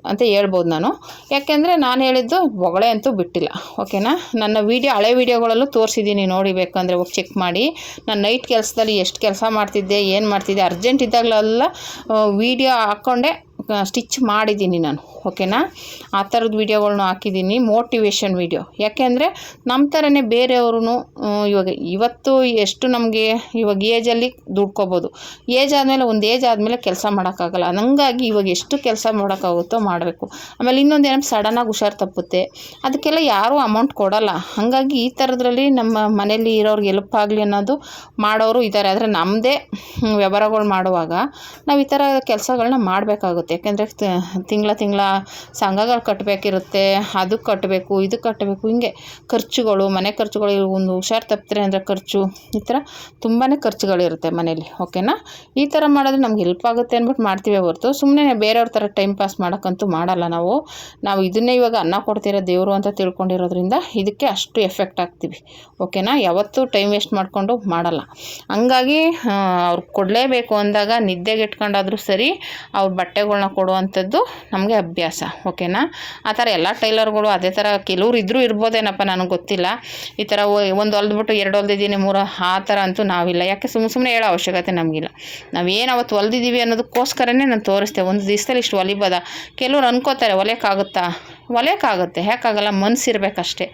ಅಂತ ಹೇಳ್ಬೋದು ನಾನು. ಯಾಕೆಂದರೆ ನಾನು ಹೇಳಿದ್ದು ಹೊಗಳೇ ಅಂತೂ ಬಿಟ್ಟಿಲ್ಲ. ಓಕೆನಾ. ನನ್ನ ಹಳೆ ವೀಡಿಯೋಗಳಲ್ಲೂ ತೋರಿಸಿದ್ದೀನಿ, ನೋಡಿ ಬೇಕಂದರೆ ಹೋಗಿ ಚೆಕ್ ಮಾಡಿ. ನಾನು ನೈಟ್ ಕೆಲಸದಲ್ಲಿ ಎಷ್ಟು ಕೆಲಸ ಮಾಡ್ತಿದ್ದೆ, ಏನು ಮಾಡ್ತಿದ್ದೆ, ಅರ್ಜೆಂಟ್ ಇದ್ದಾಗಲೆಲ್ಲ ವೀಡಿಯೋ ಹಾಕ್ಕೊಂಡೆ ಸ್ಟಿಚ್ ಮಾಡಿದ್ದೀನಿ ನಾನು, ಓಕೆನಾ. ಆ ಥರದ ವೀಡಿಯೋಗಳ್ನ ಹಾಕಿದ್ದೀನಿ, ಮೋಟಿವೇಶನ್ ವೀಡಿಯೋ. ಯಾಕೆಂದರೆ ನಮ್ಮ ಥರನೇ ಬೇರೆಯವ್ರೂ ಇವಾಗ ಇವತ್ತು ಎಷ್ಟು ನಮಗೆ ಇವಾಗ ಏಜಲ್ಲಿ ದುಡ್ಕೋಬೋದು, ಏಜ್ ಆದಮೇಲೆ ಒಂದು ಏಜ್ ಆದಮೇಲೆ ಕೆಲಸ ಮಾಡೋಕ್ಕಾಗಲ್ಲ. ಹಂಗಾಗಿ ಇವಾಗ ಎಷ್ಟು ಕೆಲಸ ಮಾಡೋಕ್ಕಾಗುತ್ತೋ ಮಾಡಬೇಕು. ಆಮೇಲೆ ಇನ್ನೊಂದು ಏನಪ್ಪ ಸಡನ್ನಾಗಿ ಹುಷಾರು ತಪ್ಪುತ್ತೆ, ಅದಕ್ಕೆಲ್ಲ ಯಾರೂ ಅಮೌಂಟ್ ಕೊಡೋಲ್ಲ. ಹಾಗಾಗಿ ಈ ಥರದ್ರಲ್ಲಿ ನಮ್ಮ ಮನೇಲಿ ಇರೋರಿಗೆ ಹೆಲ್ಪ್ ಆಗಲಿ ಅನ್ನೋದು ಮಾಡೋರು ಇದ್ದಾರೆ. ಆದರೆ ನಮ್ಮದೇ ವ್ಯವಹಾರಗಳು ಮಾಡುವಾಗ ನಾವು ಈ ಥರ ಕೆಲಸಗಳನ್ನ ಮಾಡಬೇಕಾಗುತ್ತೆ. ಯಾಕೆಂದರೆ ತಿಂಗಳ ಸಂಘಗಳು ಕಟ್ಟಬೇಕಿರುತ್ತೆ, ಅದು ಕಟ್ಟಬೇಕು, ಇದು ಕಟ್ಟಬೇಕು, ಹಿಂಗೆ ಖರ್ಚುಗಳು, ಮನೆ ಖರ್ಚುಗಳು. ಒಂದು ಹುಷಾರು ತಪ್ಪಿದ್ರೆ ಅಂದರೆ ಖರ್ಚು, ಈ ಥರ ತುಂಬಾ ಖರ್ಚುಗಳಿರುತ್ತೆ ಮನೇಲಿ, ಓಕೆನಾ. ಈ ಥರ ಮಾಡಿದ್ರೆ ನಮ್ಗೆ ಹೆಲ್ಪ್ ಆಗುತ್ತೆ ಅಂದ್ಬಿಟ್ಟು ಮಾಡ್ತೀವಿ ಹೊರತು ಸುಮ್ಮನೆ ಬೇರೆಯವ್ರ ಥರ ಟೈಮ್ ಪಾಸ್ ಮಾಡೋಕ್ಕಂತೂ ಮಾಡಲ್ಲ ನಾವು ಇದನ್ನೇ ಇವಾಗ ಅನ್ನ ಕೊಡ್ತಿರೋ ದೇವರು ಅಂತ ತಿಳ್ಕೊಂಡಿರೋದ್ರಿಂದ ಇದಕ್ಕೆ ಅಷ್ಟು ಎಫೆಕ್ಟ್ ಆಗ್ತೀವಿ, ಓಕೆನಾ. ಯಾವತ್ತೂ ಟೈಮ್ ವೇಸ್ಟ್ ಮಾಡಿಕೊಂಡು ಮಾಡಲ್ಲ. ಹಂಗಾಗಿ ಅವ್ರು ಕೊಡಲೇಬೇಕು ಅಂದಾಗ ನಿದ್ದೆಗೆಟ್ಕೊಂಡಾದರೂ ಸರಿ ಅವ್ರ ಬಟ್ಟೆಗಳ್ನ ಕೊಡುವಂಥದ್ದು ನಮಗೆ ಅಭ್ಯಾಸ, ಓಕೆನಾ. ಆ ಥರ ಎಲ್ಲ ಟೈಲರ್ಗಳು ಅದೇ ಥರ ಕೆಲವ್ರು ಇದ್ದರೂ ಇರ್ಬೋದೇನಪ್ಪ, ನನಗೆ ಗೊತ್ತಿಲ್ಲ. ಈ ಥರ ಒಂದು ಹೊಲ್ದ್ಬಿಟ್ಟು 2 ಹೊಲ್ದಿದ್ದೀನಿ 3 ಆ ಥರ ಅಂತೂ ನಾವಿಲ್ಲ. ಯಾಕೆ ಸುಮ್ಮನೆ ಹೇಳೋ ಅವಶ್ಯಕತೆ ನಮಗಿಲ್ಲ. ನಾವೇನು ಅವತ್ತು ಹೊಲ್ದಿದ್ದೀವಿ ಅನ್ನೋದಕ್ಕೋಸ್ಕರನೇ ನಾನು ತೋರಿಸ್ತೆ. ಒಂದು ದಿವಸದಲ್ಲಿ ಇಷ್ಟು ಹೊಲಿಬೋದ? ಕೆಲವ್ರು ಅನ್ಕೋತಾರೆ ಹೊಲಿಯೋಕ್ಕಾಗುತ್ತಾ? ಹೊಲಿಯೋಕ್ಕಾಗುತ್ತೆ, ಯಾಕಾಗಲ್ಲ? ಮನಸ್ಸಿರ್ಬೇಕಷ್ಟೇ.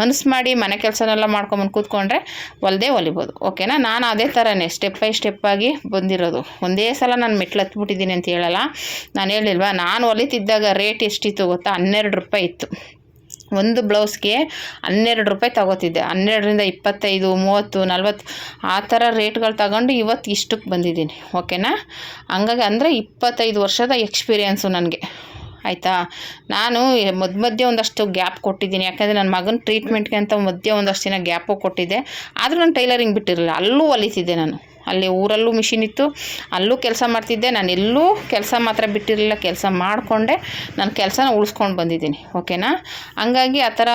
ಮನಸ್ಸು ಮಾಡಿ ಮನೆ ಕೆಲಸನೆಲ್ಲ ಮಾಡ್ಕೊಂಬಂದು ಕೂತ್ಕೊಂಡ್ರೆ ಹೊಲಿಬೋದು, ಓಕೆನಾ. ನಾನು ಅದೇ ಥರನೇ ಸ್ಟೆಪ್ ಬೈ ಸ್ಟೆಪ್ಪಾಗಿ ಬಂದಿರೋದು. ಒಂದೇ ಸಲ ನಾನು ಮೆಟ್ಲು ಹತ್ಬಿಟ್ಟಿದ್ದೀನಿ ಅಂತ ಹೇಳಲ್ಲ. ನಾನು ಹೇಳಿಲ್ವಾ, ನಾನು ಹೊಲಿತಿದ್ದಾಗ ರೇಟ್ ಎಷ್ಟಿತ್ತು ಗೊತ್ತಾ? 12 ರೂಪಾಯಿ ಇತ್ತು. ಒಂದು ಬ್ಲೌಸ್ಗೆ 12 ರೂಪಾಯಿ ತಗೋತಿದ್ದೆ. 12ರಿಂದ 25, 30, 40 ಆ ಥರ ರೇಟ್ಗಳು ತಗೊಂಡು ಇವತ್ತು ಇಷ್ಟಕ್ಕೆ ಬಂದಿದ್ದೀನಿ, ಓಕೆನಾ. ಹಂಗಾಗಿ ಅಂದರೆ 25 ವರ್ಷದ ಎಕ್ಸ್ಪೀರಿಯೆನ್ಸು ನನಗೆ, ಆಯಿತಾ. ನಾನು ಮಧ್ಯೆ ಒಂದಷ್ಟು ಗ್ಯಾಪ್ ಕೊಟ್ಟಿದ್ದೀನಿ. ಯಾಕಂದರೆ ನನ್ನ ಮಗನ ಟ್ರೀಟ್ಮೆಂಟ್ಗೆ ಅಂತ ಮಧ್ಯೆ ಒಂದಷ್ಟು ದಿನ ಗ್ಯಾಪು ಕೊಟ್ಟಿದ್ದೆ. ಆದರೂ ನಾನು ಟೈಲರಿಂಗ್ ಬಿಟ್ಟಿರಲಿಲ್ಲ, ಅಲ್ಲೂ ಹೊಲಿತಿದ್ದೆ ನಾನು. ಅಲ್ಲಿ ಊರಲ್ಲೂ ಮಿಷಿನ್ ಇತ್ತು, ಅಲ್ಲೂ ಕೆಲಸ ಮಾಡ್ತಿದ್ದೆ. ನಾನು ಎಲ್ಲೂ ಕೆಲಸ ಮಾತ್ರ ಬಿಟ್ಟಿರಲಿಲ್ಲ, ಕೆಲಸ ಮಾಡಿಕೊಂಡೆ ನನ್ನ ಕೆಲಸನ ಉಳಿಸ್ಕೊಂಡು ಬಂದಿದ್ದೀನಿ, ಓಕೆನಾ. ಹಂಗಾಗಿ ಆ ಥರ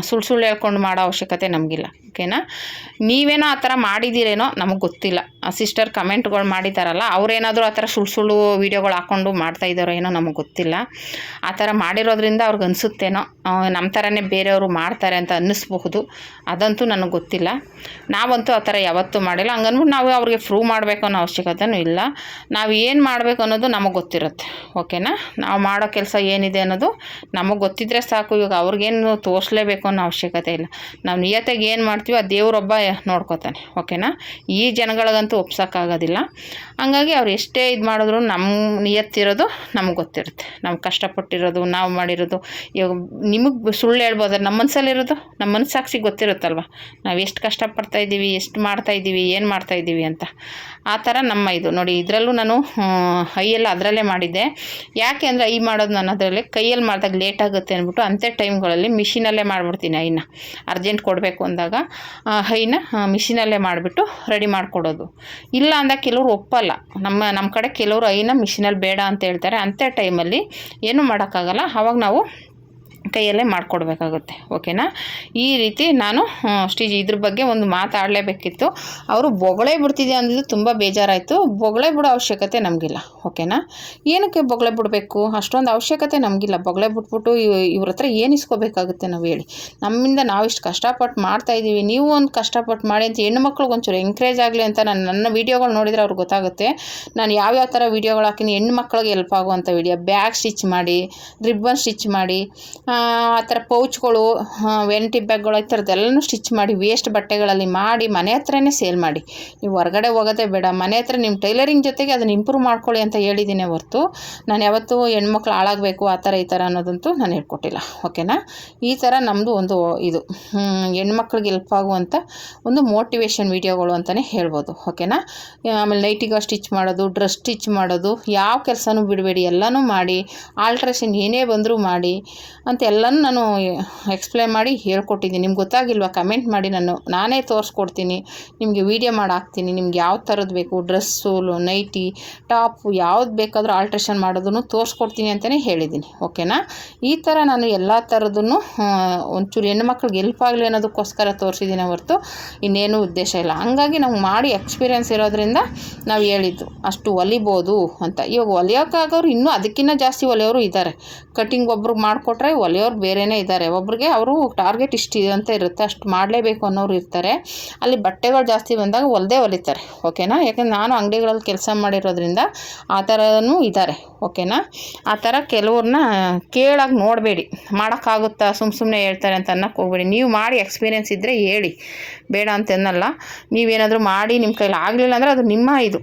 ಸುಳ್ಳು ಹೇಳ್ಕೊಂಡು ಮಾಡೋ ಅವಶ್ಯಕತೆ ನಮಗಿಲ್ಲ, ಓಕೆನಾ. ನೀವೇನೋ ಆ ಥರ ಮಾಡಿದ್ದೀರೇನೋ ನಮಗೆ ಗೊತ್ತಿಲ್ಲ. ಆ ಸಿಸ್ಟರ್ ಕಮೆಂಟ್ಗಳು ಮಾಡಿದ್ದಾರಲ್ಲ, ಅವರೇನಾದರೂ ಆ ಥರ ಸುಳ್ಳು ವೀಡಿಯೋಗಳು ಹಾಕ್ಕೊಂಡು ಮಾಡ್ತಾಯಿದ್ದಾರೋ ಏನೋ ನಮಗೆ ಗೊತ್ತಿಲ್ಲ. ಆ ಥರ ಮಾಡಿರೋದ್ರಿಂದ ಅವ್ರಿಗೆ ಅನಿಸುತ್ತೇನೋ ನಮ್ಮ ಥರನೇ ಬೇರೆಯವರು ಮಾಡ್ತಾರೆ ಅಂತ ಅನ್ನಿಸ್ಬಹುದು. ಅದಂತೂ ನನಗೆ ಗೊತ್ತಿಲ್ಲ. ನಾವಂತೂ ಆ ಥರ ಯಾವತ್ತೂ ಮಾಡಿಲ್ಲ. ಹಂಗನ್ಬಿಟ್ಟು ನಾವು ಅವ್ರಿಗೆ ಪ್ರೂವ್ ಮಾಡಬೇಕು ಅನ್ನೋ ಅವಶ್ಯಕತೆಯೂ ಇಲ್ಲ. ನಾವು ಏನು ಮಾಡಬೇಕು ಅನ್ನೋದು ನಮಗೆ ಗೊತ್ತಿರುತ್ತೆ, ಓಕೆನಾ. ನಾವು ಮಾಡೋ ಕೆಲಸ ಏನಿದೆ ಅನ್ನೋದು ನಮಗೆ ಗೊತ್ತಿದ್ದರೆ ಸಾಕು. ಇವಾಗ ಅವ್ರಿಗೇನು ತೋರಿಸ್ಲೇಬೇಕು ಅನ್ನೋ ಅವಶ್ಯಕತೆ ಇಲ್ಲ. ನಾವು ನಿಯತ್ತಾಗಿ ಏನು ಮಾಡ್ತೀವಿ ಆ ದೇವರೊಬ್ಬ ನೋಡ್ಕೋತಾನೆ, ಓಕೆನಾ. ಈ ಜನಗಳಿಗಂತೂ ಒಪ್ಸೋಕ್ಕಾಗೋದಿಲ್ಲ. ಹಂಗಾಗಿ ಅವ್ರು ಎಷ್ಟೇ ಇದು ಮಾಡಿದ್ರು ನಮ್ಮ ನಿಯತ್ತಿರೋದು ನಮಗೆ ಗೊತ್ತಿರುತ್ತೆ. ನಾವು ಕಷ್ಟಪಟ್ಟಿರೋದು, ನಾವು ಮಾಡಿರೋದು. ಇವಾಗ ನಿಮಗೆ ಸುಳ್ಳು ಹೇಳ್ಬೋದಾದ್ರೆ ನಮ್ಮ ಮನಸ್ಸಲ್ಲಿರೋದು ನಮ್ಮ ಮನಸ್ಸಾಕ್ಷಿಗೆ ಗೊತ್ತಿರುತ್ತಲ್ವ, ನಾವು ಎಷ್ಟು ಕಷ್ಟಪಡ್ತಾಯಿದ್ದೀವಿ, ಎಷ್ಟು ಮಾಡ್ತಾಯಿದ್ದೀವಿ, ಏನು ಮಾಡ್ತಾಯಿದ್ದೀವಿ ಅಂತ. ಆ ಥರ ನಮ್ಮ ಇದು ನೋಡಿ. ಇದರಲ್ಲೂ ನಾನು ಐಯೆಲ್ಲ ಅದರಲ್ಲೇ ಮಾಡಿದ್ದೆ. ಯಾಕೆ ಅಂದರೆ ಐ ಮಾಡೋದು ನಾನು ಅದರಲ್ಲೇ ಕೈಯಲ್ಲಿ ಮಾಡಿದಾಗ ಲೇಟ್ ಆಗುತ್ತೆ ಅಂದ್ಬಿಟ್ಟು ಅಂಥ ಟೈಮ್ಗಳಲ್ಲಿ ಮಿಷಿನಲ್ಲೇ ಮಾಡಿಬಿಡ್ತೀನಿ. ಐನ ಅರ್ಜೆಂಟ್ ಕೊಡಬೇಕು ಅಂದಾಗ ಐನ ಮಿಷಿನಲ್ಲೇ ಮಾಡಿಬಿಟ್ಟು ರೆಡಿ ಮಾಡಿಕೊಡೋದು. ಇಲ್ಲ ಅಂದಾಗ ಕೆಲವರು ಒಪ್ಪಲ್ಲ. ನಮ್ಮ ಕಡೆ ಕೆಲವರು ಐನ ಮಿಷಿನಲ್ಲಿ ಬೇಡ ಅಂತ ಹೇಳ್ತಾರೆ. ಅಂಥ ಟೈಮಲ್ಲಿ ಏನೂ ಮಾಡೋಕ್ಕಾಗಲ್ಲ. ಆವಾಗ ನಾವು ಕೈಯಲ್ಲೇ ಮಾಡಿಕೊಡ್ಬೇಕಾಗುತ್ತೆ, ಓಕೆನಾ. ಈ ರೀತಿ ನಾನು ಇದ್ರ ಬಗ್ಗೆ ಒಂದು ಮಾತಾಡಲೇಬೇಕಿತ್ತು. ಅವರು ಬೊಗಳೆ ಬಿಡ್ತಿದ್ದೆ ಅಂದಿದ್ದು ತುಂಬ ಬೇಜಾರಾಯಿತು. ಬೊಗಳೆ ಬಿಡೋ ಅವಶ್ಯಕತೆ ನಮಗಿಲ್ಲ, ಓಕೆನಾ. ಏನಕ್ಕೆ ಬೊಗಳೆ ಬಿಡಬೇಕು? ಅಷ್ಟೊಂದು ಅವಶ್ಯಕತೆ ನಮಗಿಲ್ಲ. ಬೊಗಳೆ ಬಿಟ್ಬಿಟ್ಟು ಇವ್ರ ಹತ್ರ ಏನು ಇಸ್ಕೋಬೇಕಾಗುತ್ತೆ ನಾವು ಹೇಳಿ? ನಮ್ಮಿಂದ ನಾವು ಇಷ್ಟು ಕಷ್ಟಪಟ್ಟು ಮಾಡ್ತಾಯಿದ್ದೀವಿ, ನೀವು ಒಂದು ಕಷ್ಟಪಟ್ಟು ಮಾಡಿ ಅಂತ ಹೆಣ್ಣು ಮಕ್ಳಿಗೆ ಒಂಚೂರು ಎಂಕರೇಜ್ ಆಗಲಿ ಅಂತ ನನ್ನ ವೀಡಿಯೋಗಳು ನೋಡಿದರೆ ಅವ್ರಿಗೆ ಗೊತ್ತಾಗುತ್ತೆ ನಾನು ಯಾವ್ಯಾವ ಥರ ವೀಡಿಯೋಗಳು ಹಾಕಿನಿ. ಹೆಣ್ಣು ಮಕ್ಳಿಗೆ ಹೆಲ್ಪ್ ಆಗುವಂಥ ವೀಡಿಯೋ, ಬ್ಯಾಗ್ ಸ್ಟಿಚ್ ಮಾಡಿ, ರಿಬ್ಬನ್ ಸ್ಟಿಚ್ ಮಾಡಿ, ಆ ಥರ ಪೌಚ್ಗಳು, ವೆಂಟಿ ಬ್ಯಾಗ್ಗಳು, ಈ ಥರದ್ದೆಲ್ಲನೂ ಸ್ಟಿಚ್ ಮಾಡಿ ವೇಸ್ಟ್ ಬಟ್ಟೆಗಳಲ್ಲಿ ಮಾಡಿ ಮನೆ ಹತ್ರನೇ ಸೇಲ್ ಮಾಡಿ. ನೀವು ಹೊರಗಡೆ ಹೋಗೋದೇ ಬೇಡ, ಮನೆ ಹತ್ರ ನಿಮ್ಮ ಟೈಲರಿಂಗ್ ಜೊತೆಗೆ ಅದನ್ನು ಇಂಪ್ರೂವ್ ಮಾಡ್ಕೊಳ್ಳಿ ಅಂತ ಹೇಳಿದ್ದೀನಿ ಹೊರತು ನಾನು ಯಾವತ್ತೂ ಹೆಣ್ಮಕ್ಳು ಹಾಳಾಗಬೇಕು ಆ ಥರ ಈ ಥರ ಅನ್ನೋದಂತೂ ನಾನು ಹೇಳ್ಕೊಟ್ಟಿಲ್ಲ, ಓಕೆನಾ. ಈ ಥರ ನಮ್ಮದು ಒಂದು ಇದು ಹೆಣ್ಮಕ್ಳಿಗೆ ಹೆಲ್ಪ್ ಆಗುವಂಥ ಒಂದು ಮೋಟಿವೇಶನ್ ವೀಡಿಯೋಗಳು ಅಂತಲೇ ಹೇಳ್ಬೋದು, ಓಕೆನಾ. ಆಮೇಲೆ ನೈಟಿಗೆ ಸ್ಟಿಚ್ ಮಾಡೋದು, ಡ್ರೆಸ್ ಸ್ಟಿಚ್ ಮಾಡೋದು, ಯಾವ ಕೆಲಸನೂ ಬಿಡಬೇಡಿ, ಎಲ್ಲನೂ ಮಾಡಿ. ಆಲ್ಟ್ರೇಷನ್ ಏನೇ ಬಂದರೂ ಮಾಡಿ ಅಂತ ಎಲ್ಲನೂ ನಾನು ಎಕ್ಸ್ಪ್ಲೇನ್ ಮಾಡಿ ಹೇಳ್ಕೊಟ್ಟಿದ್ದೀನಿ. ನಿಮ್ಗೆ ಗೊತ್ತಾಗಿಲ್ವಾ? ಕಮೆಂಟ್ ಮಾಡಿ, ನಾನೇ ತೋರಿಸ್ಕೊಡ್ತೀನಿ ನಿಮಗೆ, ವೀಡಿಯೋ ಮಾಡಿ ಹಾಕ್ತೀನಿ. ನಿಮ್ಗೆ ಯಾವ ಥರದ್ದು ಬೇಕು, ಡ್ರೆಸ್ಸು, ನೈಟಿ, ಟಾಪು, ಯಾವ್ದು ಬೇಕಾದರೂ ಆಲ್ಟ್ರೇಷನ್ ಮಾಡೋದನ್ನು ತೋರಿಸ್ಕೊಡ್ತೀನಿ ಅಂತಲೇ ಹೇಳಿದ್ದೀನಿ, ಓಕೆನಾ. ಈ ಥರ ನಾನು ಎಲ್ಲ ಥರದನ್ನು ಒಂಚೂರು ಹೆಣ್ಮಕ್ಳಿಗೆ ಹೆಲ್ಪ್ ಆಗಲಿ ಅನ್ನೋದಕ್ಕೋಸ್ಕರ ತೋರಿಸಿದ್ದೀನಿ ಹೊರತು ಇನ್ನೇನು ಉದ್ದೇಶ ಇಲ್ಲ. ಹಂಗಾಗಿ ನಾವು ಮಾಡಿ ಎಕ್ಸ್ಪೀರಿಯೆನ್ಸ್ ಇರೋದ್ರಿಂದ ನಾವು ಹೇಳಿದ್ದು ಅಷ್ಟು ಹೊಲಿಬೋದು ಅಂತ. ಇವಾಗ ಹೊಲಿಯೋಕ್ಕಾಗೋರು ಇನ್ನೂ ಅದಕ್ಕಿಂತ ಜಾಸ್ತಿ ಹೊಲಿಯೋರು ಇದ್ದಾರೆ. ಕಟಿಂಗ್ ಒಬ್ರಿಗೆ ಮಾಡಿಕೊಟ್ರೆ ಹೊಲಿಯೋ ಹೊಲಿಯೋರು ಬೇರೆಯೇ ಇದ್ದಾರೆ. ಒಬ್ರಿಗೆ ಅವರು ಟಾರ್ಗೆಟ್ ಇಷ್ಟು ಅಂತ ಇರುತ್ತೆ, ಅಷ್ಟು ಮಾಡಲೇಬೇಕು ಅನ್ನೋರು ಇರ್ತಾರೆ. ಅಲ್ಲಿ ಬಟ್ಟೆಗಳು ಜಾಸ್ತಿ ಬಂದಾಗ ಹೊಲಿತಾರೆ. ಓಕೆನಾ? ಯಾಕಂದ್ರೆ ನಾನು ಅಂಗಡಿಗಳಲ್ಲಿ ಕೆಲಸ ಮಾಡಿರೋದ್ರಿಂದ ಆ ಥರನೂ ಇದ್ದಾರೆ. ಓಕೆನಾ? ಆ ಥರ ಕೆಲವ್ರನ್ನ ಕೇಳಾಗಿ ನೋಡಬೇಡಿ. ಮಾಡೋಕ್ಕಾಗುತ್ತಾ ಸುಮ್ಮನೆ ಹೇಳ್ತಾರೆ ಅಂತ ಅನ್ನೋಕ್ಕೆ ಹೋಗ್ಬೇಡಿ. ನೀವು ಮಾಡಿ ಎಕ್ಸ್ಪೀರಿಯೆನ್ಸ್ ಇದ್ದರೆ ಹೇಳಿ, ಬೇಡ ಅಂತ ಅನ್ನಲ್ಲ. ನೀವೇನಾದರೂ ಮಾಡಿ ನಿಮ್ಮ ಕೈಲಿ ಆಗಲಿಲ್ಲ ಅಂದರೆ ಅದು ನಿಮ್ಮ ಇದು.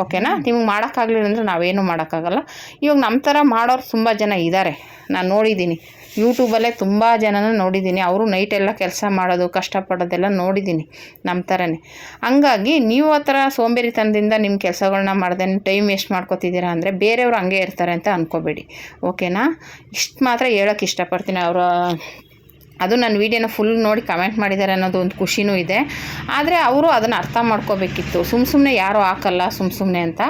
ಓಕೆನಾ? ನಿಮಗೆ ಮಾಡೋಕ್ಕಾಗಲಿಲ್ಲ ಅಂದರೆ ನಾವೇನು ಮಾಡೋಕ್ಕಾಗಲ್ಲ. ಇವಾಗ ನಮ್ಮ ಥರ ಮಾಡೋರು ತುಂಬ ಜನ ಇದ್ದಾರೆ, ನಾನು ನೋಡಿದ್ದೀನಿ. ಯೂಟ್ಯೂಬಲ್ಲೇ ತುಂಬ ಜನನ ನೋಡಿದ್ದೀನಿ. ಅವರು ನೈಟೆಲ್ಲ ಕೆಲಸ ಮಾಡೋದು, ಕಷ್ಟಪಡೋದೆಲ್ಲ ನೋಡಿದ್ದೀನಿ ನಮ್ಮ ಥರನೇ. ಹಂಗಾಗಿ ನೀವು ಆ ಥರ ಸೋಂಬೇರಿತನದಿಂದ ನಿಮ್ಮ ಕೆಲಸಗಳನ್ನ ಮಾಡ್ದೆ ಟೈಮ್ ವೇಸ್ಟ್ ಮಾಡ್ಕೋತಿದ್ದೀರಾ ಅಂದರೆ ಬೇರೆಯವರು ಹಂಗೆ ಇರ್ತಾರೆ ಅಂತ ಅಂದ್ಕೋಬೇಡಿ. ಓಕೆನಾ? ಇಷ್ಟು ಮಾತ್ರ ಹೇಳೋಕ್ಕೆ ಇಷ್ಟಪಡ್ತೀನಿ. ಅದು ನನ್ನ ವೀಡಿಯೋನ ಫುಲ್ ನೋಡಿ ಕಮೆಂಟ್ ಮಾಡಿದ್ದಾರೆ ಅನ್ನೋದು ಒಂದು ಖುಷಿನೂ ಇದೆ. ಆದರೆ ಅವರು ಅದನ್ನು ಅರ್ಥ ಮಾಡ್ಕೋಬೇಕಿತ್ತು. ಸುಮ್ಮನೆ ಯಾರೂ ಹಾಕಲ್ಲ ಸುಮ್ಮನೆ ಅಂತ.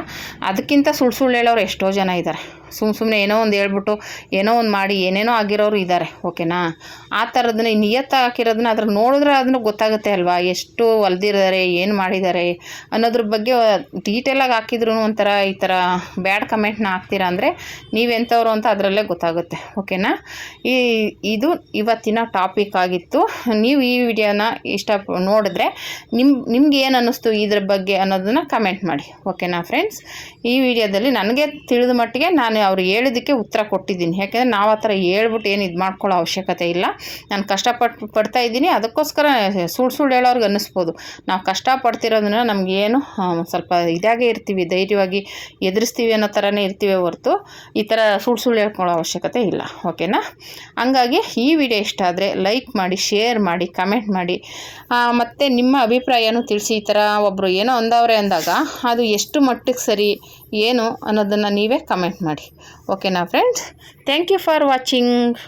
ಅದಕ್ಕಿಂತ ಸುಳ್ಳು ಹೇಳೋರು ಎಷ್ಟೋ ಜನ ಇದ್ದಾರೆ. ಸುಮ್ಮನೆ ಏನೋ ಒಂದು ಹೇಳ್ಬಿಟ್ಟು ಏನೋ ಒಂದು ಮಾಡಿ ಏನೇನೋ ಆಗಿರೋರು ಇದ್ದಾರೆ. ಓಕೆನಾ? ಆ ಥರದನ್ನ ನಿಯತ್ತು ಹಾಕಿರೋದನ್ನ ಅದ್ರ ನೋಡಿದ್ರೆ ಅದನ್ನು ಗೊತ್ತಾಗುತ್ತೆ ಅಲ್ವಾ, ಎಷ್ಟು ಹೊಲ್ದಿದ್ದಾರೆ, ಏನು ಮಾಡಿದ್ದಾರೆ ಅನ್ನೋದ್ರ ಬಗ್ಗೆ ಡೀಟೇಲಾಗಿ ಹಾಕಿದ್ರು ಒಂಥರ ಈ ಥರ ಬ್ಯಾಡ್ ಕಮೆಂಟ್ನ ಹಾಕ್ತೀರಾ ಅಂದರೆ ನೀವೆಂಥವ್ರು ಅಂತ ಅದರಲ್ಲೇ ಗೊತ್ತಾಗುತ್ತೆ. ಓಕೆನಾ? ಇದು ಇವತ್ತಿನ ಟಾಪಿಕ್ ಆಗಿತ್ತು. ನೀವು ಈ ವಿಡಿಯೋನ ನೋಡಿದ್ರೆ ನಿಮ್ಗೆ ಏನು ಅನ್ನಿಸ್ತು ಇದ್ರ ಬಗ್ಗೆ ಅನ್ನೋದನ್ನು ಕಮೆಂಟ್ ಮಾಡಿ. ಓಕೆನಾ ಫ್ರೆಂಡ್ಸ್? ಈ ವಿಡಿಯೋದಲ್ಲಿ ನನಗೆ ತಿಳಿದ ಮಟ್ಟಿಗೆ ನಾನು ಅವ್ರು ಹೇಳಿದ್ದಕ್ಕೆ ಉತ್ತರ ಕೊಟ್ಟಿದ್ದೀನಿ. ಯಾಕೆಂದರೆ ನಾವು ಆ ಥರ ಹೇಳ್ಬಿಟ್ಟು ಏನು ಇದು ಮಾಡ್ಕೊಳ್ಳೋ ಅವಶ್ಯಕತೆ ಇಲ್ಲ. ನಾನು ಪಡ್ತಾ ಇದ್ದೀನಿ, ಅದಕ್ಕೋಸ್ಕರ ಸುಳ್ಳು ಹೇಳೋರ್ಗೆ ಅನ್ನಿಸ್ಬೋದು. ನಾವು ಕಷ್ಟಪಡ್ತಿರೋದನ್ನ ನಮಗೇನು ಸ್ವಲ್ಪ ಇದಾಗೇ ಇರ್ತೀವಿ, ಧೈರ್ಯವಾಗಿ ಎದುರಿಸ್ತೀವಿ ಅನ್ನೋ ಥರನೇ ಇರ್ತೀವಿ ಹೊರತು ಈ ಥರ ಸುಳ್ಳು ಹೇಳ್ಕೊಳ್ಳೋ ಅವಶ್ಯಕತೆ ಇಲ್ಲ. ಓಕೆನಾ? ಹಂಗಾಗಿ ಈ ವಿಡಿಯೋ ಇಷ್ಟ ಆದರೆ ಲೈಕ್ ಮಾಡಿ, ಶೇರ್ ಮಾಡಿ, ಕಮೆಂಟ್ ಮಾಡಿ, ಮತ್ತು ನಿಮ್ಮ ಅಭಿಪ್ರಾಯನೂ ತಿಳಿಸಿ. ಈ ಥರ ಒಬ್ಬರು ಏನೋ ಅಂದವ್ರೆ ಅಂದಾಗ ಅದು ಎಷ್ಟು ಮಟ್ಟಿಗೆ ಸರಿ ಏನು ಅನ್ನೋದನ್ನು ನೀವೇ ಕಮೆಂಟ್ ಮಾಡಿ. ಓಕೆನಾ friends? Thank you for watching.